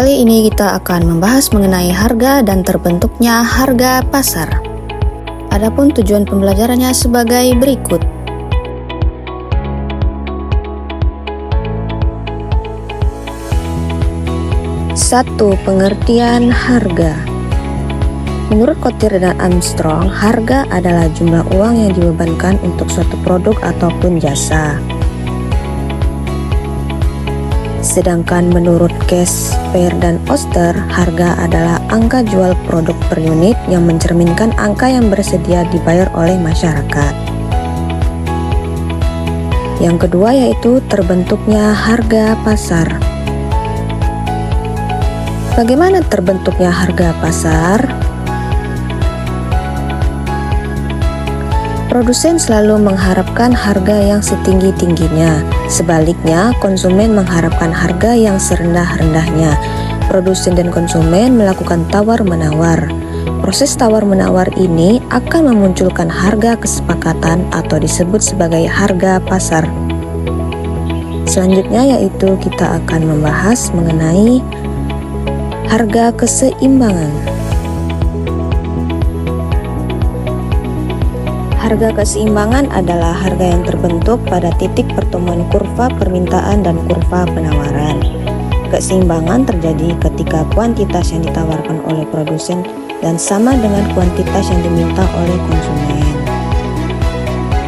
Kali ini kita akan membahas mengenai harga dan terbentuknya harga pasar. Adapun tujuan pembelajarannya sebagai berikut. 1. Pengertian harga. Menurut Kotir dan Armstrong, harga adalah jumlah uang yang dibebankan untuk suatu produk ataupun jasa. Sedangkan menurut Cash, Fair, dan Oster, harga adalah angka jual produk per unit yang mencerminkan angka yang bersedia dibayar oleh masyarakat. Yang kedua yaitu terbentuknya harga pasar. Bagaimana terbentuknya harga pasar? Produsen selalu mengharapkan harga yang setinggi-tingginya. Sebaliknya, konsumen mengharapkan harga yang serendah-rendahnya. Produsen dan konsumen melakukan tawar-menawar. Proses tawar-menawar ini akan memunculkan harga kesepakatan atau disebut sebagai harga pasar. Selanjutnya yaitu kita akan membahas mengenai harga keseimbangan. Harga keseimbangan adalah harga yang terbentuk pada titik pertemuan kurva permintaan dan kurva penawaran. Keseimbangan terjadi ketika kuantitas yang ditawarkan oleh produsen dan sama dengan kuantitas yang diminta oleh konsumen.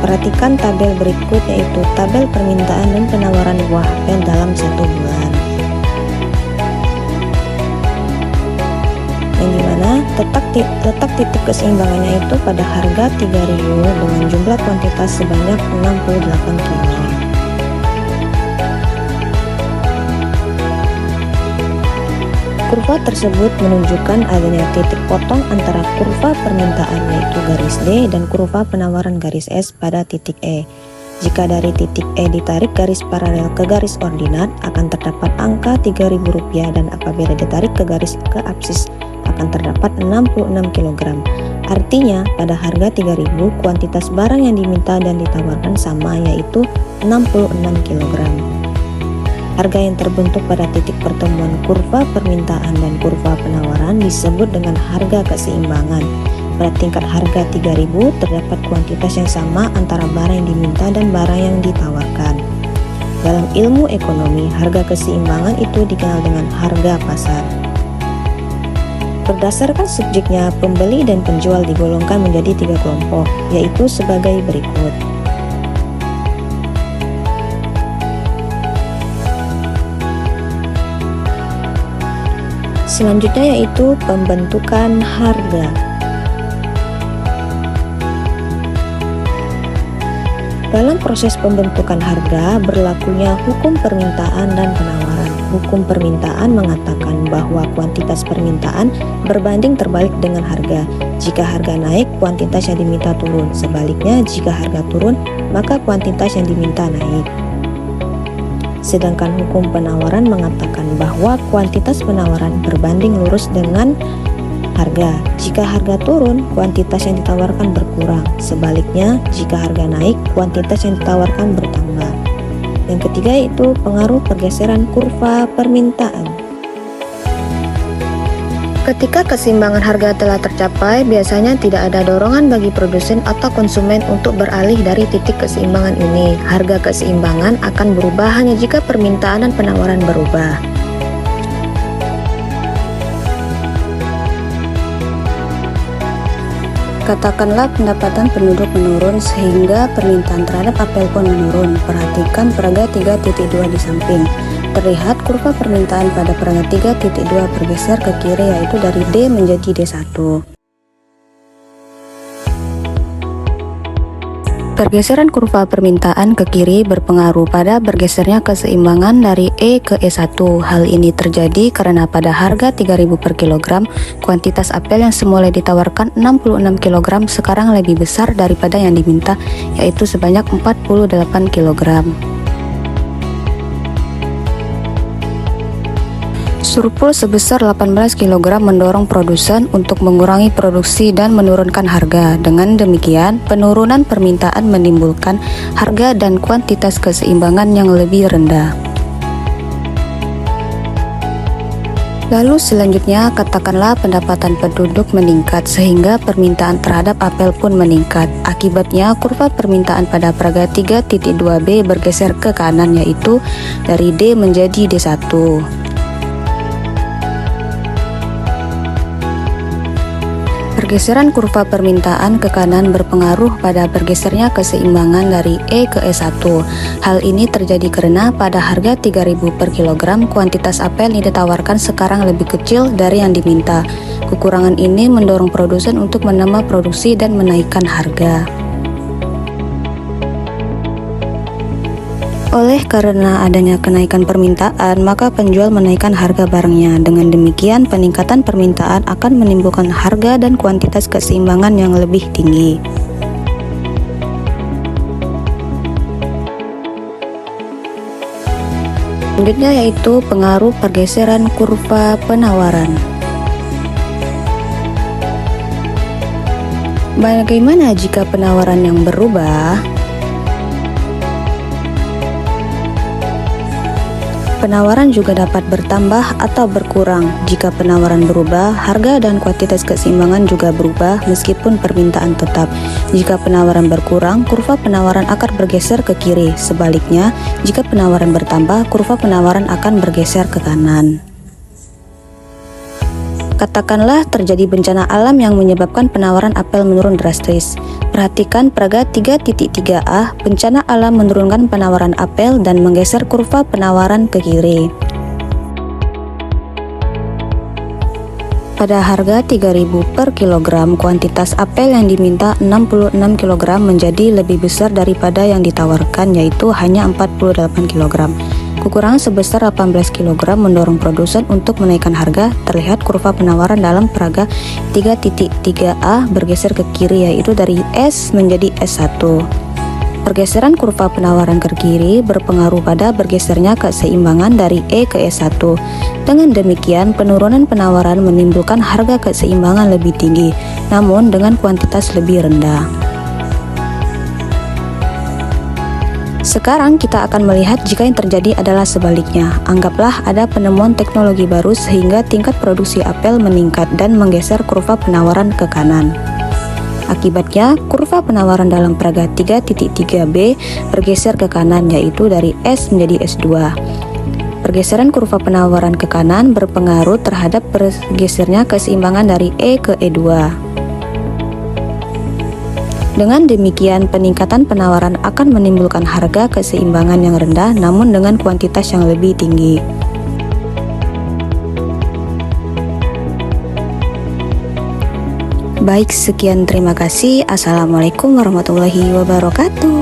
Perhatikan tabel berikut yaitu tabel permintaan dan penawaran buah apel dalam satu bulan. Yang dimana letak titik keseimbangannya itu pada harga 3.000 dengan jumlah kuantitas sebanyak 68 kg. Kurva tersebut menunjukkan adanya titik potong antara kurva permintaan yaitu garis D dan kurva penawaran garis S pada titik E. Jika dari titik E ditarik garis paralel ke garis ordinat akan terdapat angka Rp3.000 dan apabila ditarik ke garis ke absis akan terdapat 66 kg. Artinya pada harga 3.000 kuantitas barang yang diminta dan ditawarkan sama yaitu 66 kg. Harga yang terbentuk pada titik pertemuan kurva permintaan dan kurva penawaran disebut dengan harga keseimbangan. Pada tingkat harga 3.000 terdapat kuantitas yang sama antara barang yang diminta dan barang yang ditawarkan. Dalam ilmu ekonomi, harga keseimbangan itu dikenal dengan harga pasar. Berdasarkan subjeknya, pembeli dan penjual digolongkan menjadi 3 kelompok, yaitu sebagai berikut. Selanjutnya yaitu pembentukan harga. Dalam proses pembentukan harga berlakunya hukum permintaan dan penawaran. Hukum permintaan mengatakan bahwa kuantitas permintaan berbanding terbalik dengan harga. Jika harga naik, kuantitas yang diminta turun. Sebaliknya, jika harga turun, maka kuantitas yang diminta naik. Sedangkan hukum penawaran mengatakan bahwa kuantitas penawaran berbanding lurus dengan harga. Jika harga turun, kuantitas yang ditawarkan berkurang. Sebaliknya, jika harga naik, kuantitas yang ditawarkan bertambah. Yang ketiga yaitu pengaruh pergeseran kurva permintaan. Ketika keseimbangan harga telah tercapai, biasanya tidak ada dorongan bagi produsen atau konsumen untuk beralih dari titik keseimbangan ini. Harga keseimbangan akan berubah hanya jika permintaan dan penawaran berubah. Katakanlah pendapatan penduduk menurun sehingga permintaan terhadap apel pun menurun. Perhatikan peraga 3.2 di samping. Terlihat kurva permintaan pada peraga 3.2 bergeser ke kiri yaitu dari D menjadi D1. Pergeseran kurva permintaan ke kiri berpengaruh pada bergesernya keseimbangan dari E ke E1. Hal ini terjadi karena pada harga 3.000 per kilogram, kuantitas apel yang semula ditawarkan 66 kg sekarang lebih besar daripada yang diminta, yaitu sebanyak 48 kg. Surplus sebesar 18 kg mendorong produsen untuk mengurangi produksi dan menurunkan harga. Dengan demikian, penurunan permintaan menimbulkan harga dan kuantitas keseimbangan yang lebih rendah. Lalu selanjutnya katakanlah pendapatan penduduk meningkat sehingga permintaan terhadap apel pun meningkat. Akibatnya kurva permintaan pada paraga 3.2b bergeser ke kanan, yaitu dari D menjadi D1. Pergeseran kurva permintaan ke kanan berpengaruh pada bergesernya keseimbangan dari E ke E1. Hal ini terjadi karena pada harga 3.000 per kilogram, kuantitas apel yang ditawarkan sekarang lebih kecil dari yang diminta. Kekurangan ini mendorong produsen untuk menambah produksi dan menaikkan harga. Oleh karena adanya kenaikan permintaan, maka penjual menaikkan harga barangnya. Dengan demikian, peningkatan permintaan akan menimbulkan harga dan kuantitas keseimbangan yang lebih tinggi. Selanjutnya yaitu pengaruh pergeseran kurva penawaran. Bagaimana jika penawaran yang berubah? Penawaran juga dapat bertambah atau berkurang. Jika penawaran berubah, harga dan kuantitas keseimbangan juga berubah meskipun permintaan tetap. Jika penawaran berkurang, kurva penawaran akan bergeser ke kiri. Sebaliknya, jika penawaran bertambah, kurva penawaran akan bergeser ke kanan. Katakanlah terjadi bencana alam yang menyebabkan penawaran apel menurun drastis. Perhatikan paraga 3.3a, bencana alam menurunkan penawaran apel dan menggeser kurva penawaran ke kiri. Pada harga 3.000 per kilogram, kuantitas apel yang diminta 66 kg menjadi lebih besar daripada yang ditawarkan, yaitu hanya 48 kg. Kekurangan sebesar 18 kg mendorong produsen untuk menaikkan harga. Terlihat kurva penawaran dalam paraga 3.3a bergeser ke kiri, yaitu dari S menjadi S1. Pergeseran kurva penawaran ke kiri berpengaruh pada bergesernya keseimbangan dari E ke E1. Dengan demikian, penurunan penawaran menimbulkan harga keseimbangan lebih tinggi, namun dengan kuantitas lebih rendah. Sekarang kita akan melihat jika yang terjadi adalah sebaliknya. Anggaplah ada penemuan teknologi baru sehingga tingkat produksi apel meningkat dan menggeser kurva penawaran ke kanan. Akibatnya, kurva penawaran dalam paraga 3.3b bergeser ke kanan, yaitu dari S menjadi S2. Pergeseran kurva penawaran ke kanan berpengaruh terhadap bergesernya keseimbangan dari E ke E2. Dengan demikian, peningkatan penawaran akan menimbulkan harga keseimbangan yang rendah namun dengan kuantitas yang lebih tinggi. Baik, sekian, terima kasih. Assalamualaikum warahmatullahi wabarakatuh.